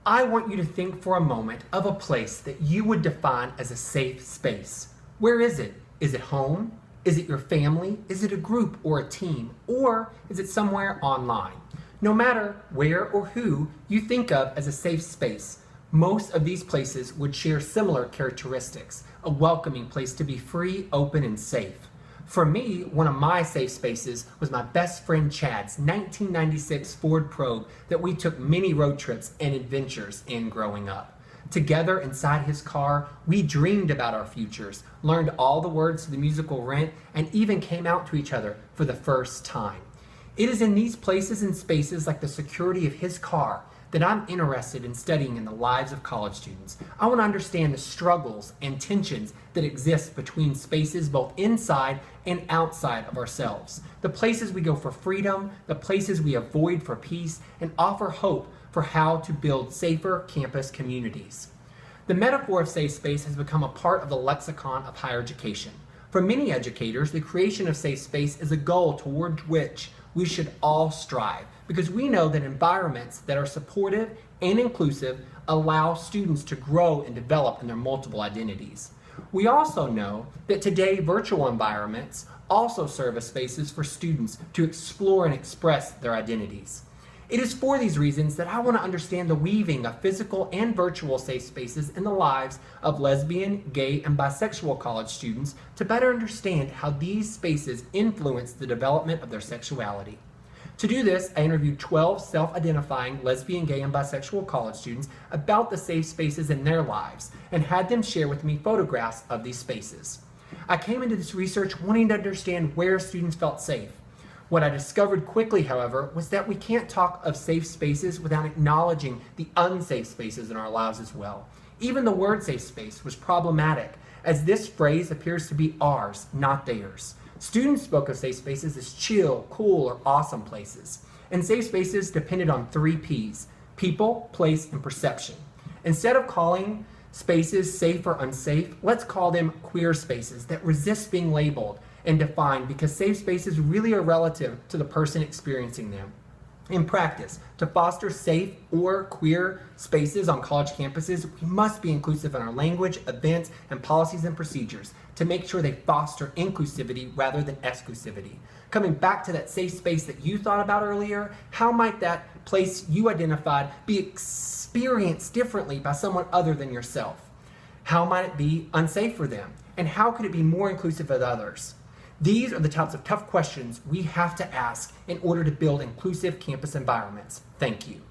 I want you to think for a moment of a place that you would define as a safe space. Where is it? Is it home? Is it your family? Is it a group or a team? Or is it somewhere online? No matter where or who you think of as a safe space, most of these places would share similar characteristics, a welcoming place to be free, open, and safe. For me, one of my safe spaces was my best friend Chad's 1996 Ford Probe that we took many road trips and adventures in growing up. Together inside his car, we dreamed about our futures, learned all the words to the musical Rent, and even came out to each other for the first time. It is in these places and spaces like the security of his car that I'm interested in studying in the lives of college students. I want to understand the struggles and tensions that exist between spaces both inside and outside of ourselves, the places we go for freedom, the places we avoid for peace, and offer hope for how to build safer campus communities. The metaphor of safe space has become a part of the lexicon of higher education. For many educators, the creation of safe space is a goal toward which we should all strive, because we know that environments that are supportive and inclusive allow students to grow and develop in their multiple identities. We also know that today virtual environments also serve as spaces for students to explore and express their identities. It is for these reasons that I want to understand the weaving of physical and virtual safe spaces in the lives of lesbian, gay, and bisexual college students to better understand how these spaces influence the development of their sexuality. To do this, I interviewed 12 self-identifying lesbian, gay, and bisexual college students about the safe spaces in their lives and had them share with me photographs of these spaces. I came into this research wanting to understand where students felt safe. What I discovered quickly, however, was that we can't talk of safe spaces without acknowledging the unsafe spaces in our lives as well. Even the word safe space was problematic, as this phrase appears to be ours, not theirs. Students spoke of safe spaces as chill, cool, or awesome places. And safe spaces depended on 3 P's: people, place, and perception. Instead of calling spaces safe or unsafe, let's call them queer spaces that resist being labeled and defined, because safe spaces really are relative to the person experiencing them. In practice, to foster safe or queer spaces on college campuses, we must be inclusive in our language, events, and policies and procedures to make sure they foster inclusivity rather than exclusivity. Coming back to that safe space that you thought about earlier, how might that place you identified be experienced differently by someone other than yourself? How might it be unsafe for them? And how could it be more inclusive of others? These are the types of tough questions we have to ask in order to build inclusive campus environments. Thank you.